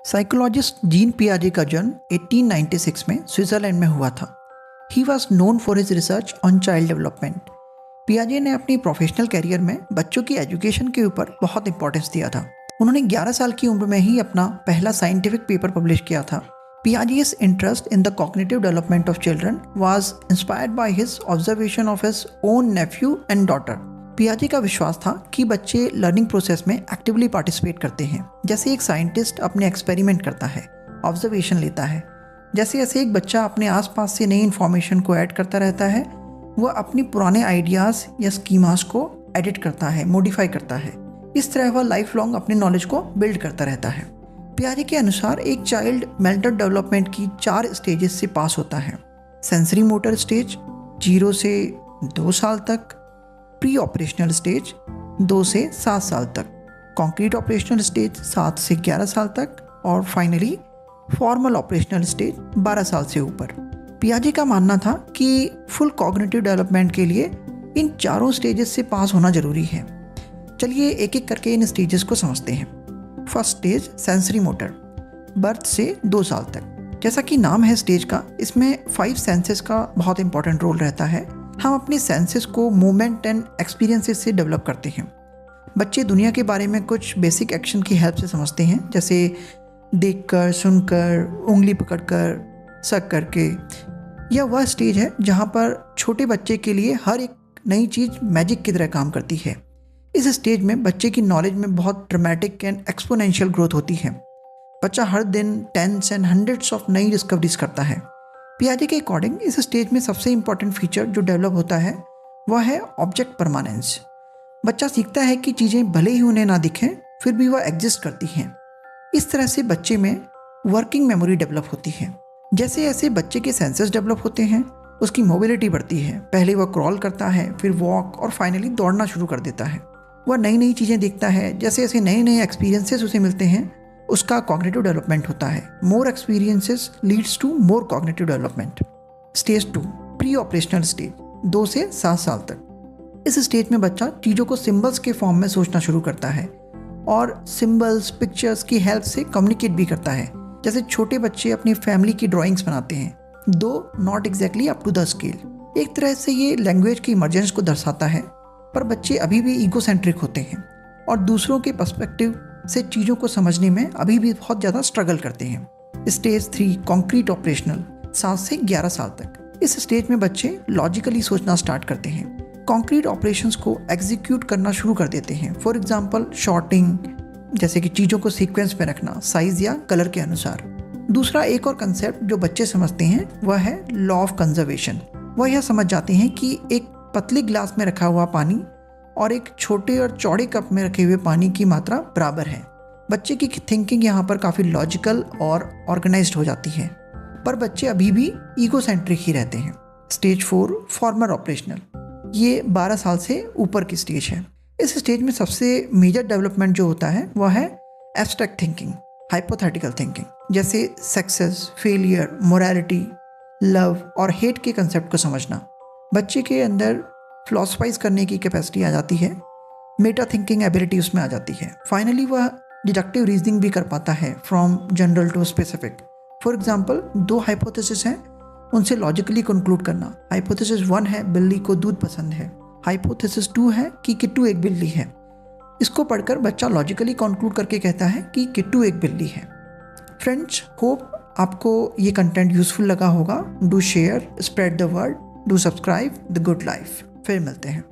Psychologist gene पियाजे का जन्म 1896 में स्विट्जरलैंड में हुआ था। He was known for his research on child development. पियाजे ने अपनी प्रोफेशनल कैरियर में बच्चों की एजुकेशन के ऊपर बहुत इंपॉर्टेंस दिया था। उन्होंने 11 साल की उम्र में ही अपना पहला साइंटिफिक पेपर पब्लिश किया था। Piaget's interest in the cognitive development of children was inspired by his observation of his own nephew and daughter। पियाजे का विश्वास था कि बच्चे लर्निंग प्रोसेस में एक्टिवली पार्टिसिपेट करते हैं। जैसे एक साइंटिस्ट अपने एक्सपेरिमेंट करता है, ऑब्जर्वेशन लेता है, जैसे जैसे एक बच्चा अपने आसपास से नई इन्फॉर्मेशन को ऐड करता रहता है, वह अपनी पुराने आइडियाज़ या स्कीमास को एडिट करता है, मॉडिफाई करता है। इस तरह वह लाइफ लॉन्ग अपने नॉलेज को बिल्ड करता रहता है। पियाजे के अनुसार एक चाइल्ड मेंटल डेवलपमेंट की 4 स्टेजेस से पास होता है। सेंसरी मोटर स्टेज 0 से 2 साल तक, प्री ऑपरेशनल स्टेज 2 से 7 साल तक, कॉन्क्रीट ऑपरेशनल स्टेज 7 से 11 साल तक और फाइनली फॉर्मल ऑपरेशनल स्टेज 12 साल से ऊपर। पियाजे का मानना था कि फुल कॉग्निटिव डेवलपमेंट के लिए इन 4 स्टेजेस से पास होना जरूरी है। चलिए एक एक करके इन स्टेजेस को समझते हैं। First stage sensory motor, birth से 2 साल तक। जैसा कि नाम है स्टेज का, इसमें 5 सेंसेस का बहुत इंपॉर्टेंट रोल रहता है। हम अपने सेंसेस को मूवमेंट एंड एक्सपीरियंसेस से डेवलप करते हैं। बच्चे दुनिया के बारे में कुछ बेसिक एक्शन की हेल्प से समझते हैं, जैसे देखकर, सुनकर, उंगली पकड़कर, सक करके। यह वह स्टेज है जहाँ पर छोटे बच्चे के लिए हर एक नई चीज़ मैजिक की तरह काम करती है। इस स्टेज में बच्चे की नॉलेज में बहुत ड्रामेटिक एंड एक्सपोनेंशियल ग्रोथ होती है। बच्चा हर दिन टेंस एंड हंड्रेड्स ऑफ नई डिस्कवरीज करता है। पियाजे के अकॉर्डिंग इस स्टेज में सबसे इंपॉर्टेंट फीचर जो डेवलप होता है वह है ऑब्जेक्ट परमानेंस। बच्चा सीखता है कि चीज़ें भले ही उन्हें ना दिखें फिर भी वह एग्जिस्ट करती हैं। इस तरह से बच्चे में वर्किंग मेमोरी डेवलप होती है। जैसे जैसे बच्चे के सेंसेस डेवलप होते हैं उसकी मोबिलिटी बढ़ती है। पहले वह क्रॉल करता है, फिर वॉक और फाइनली दौड़ना शुरू कर देता है। वह नई नई चीज़ें देखता है। जैसे जैसे नए नए एक्सपीरियंसेस उसे मिलते हैं उसका कॉग्निटिव डेवलपमेंट होता है। More experiences leads to more cognitive development. Stage 2 pre operational stage 2 से 7 साल तक। इस स्टेज में बच्चा चीज़ों को सिंबल्स के फॉर्म में सोचना शुरू करता है और सिंबल्स, पिक्चर्स की हेल्प से कम्युनिकेट भी करता है। जैसे छोटे बच्चे अपनी फैमिली की ड्राइंग्स बनाते हैं, though not exactly up to the scale. एक तरह से ये लैंग्वेज की इमर्जेंस को दर्शाता है, पर बच्चे अभी भी ईगोसेंट्रिक होते हैं और दूसरों के पर्सपेक्टिव से चीज़ों को समझने में अभी भी बहुत ज़्यादा स्ट्रगल करते हैं। स्टेज 3 कॉन्क्रीट ऑपरेशनल 7 से 11 साल तक। इस स्टेज में बच्चे लॉजिकली सोचना स्टार्ट करते हैं, कॉन्क्रीट ऑपरेशंस को एग्जीक्यूट करना शुरू कर देते हैं। फॉर एग्जांपल शॉर्टिंग, जैसे कि चीज़ों को सीक्वेंस में रखना साइज या कलर के अनुसार। दूसरा एक और कंसेप्ट जो बच्चे समझते हैं वह है लॉ ऑफ कंजर्वेशन। वह यह समझ जाते हैं कि एक पतले गिलास में रखा हुआ पानी और एक छोटे और चौड़े कप में रखे हुए पानी की मात्रा बराबर है। बच्चे की थिंकिंग यहाँ पर काफ़ी लॉजिकल और ऑर्गेनाइज्ड हो जाती है, पर बच्चे अभी भी ईगोसेंट्रिक ही रहते हैं। स्टेज 4 फॉर्मल ऑपरेशनल, ये 12 साल से ऊपर की स्टेज है। इस स्टेज में सबसे मेजर डेवलपमेंट जो होता है वह है एब्स्ट्रैक्ट थिंकिंग, हाइपोथेटिकल थिंकिंग, जैसे सक्सेस, फेलियर, मोरालिटी, लव और हेट के कंसेप्ट को समझना। बच्चे के अंदर फिलोसफाइज करने की कैपेसिटी आ जाती है, मेटा थिंकिंग एबिलिटी उसमें आ जाती है। फाइनली वह डिडक्टिव रीजनिंग भी कर पाता है from general to specific. For example 2 hypothesis हैं, उनसे लॉजिकली कंक्लूड करना। हाइपोथेसिस 1 है बिल्ली को दूध पसंद है, हाइपोथेसिस 2 है कि किट्टू एक बिल्ली है। इसको पढ़कर बच्चा लॉजिकली कंक्लूड करके कहता है कि किट्टू एक बिल्ली है। फ्रेंड्स, होप आपको ये कंटेंट यूजफुल लगा होगा। Do share, spread the word, do subscribe the good life. फिर मिलते हैं।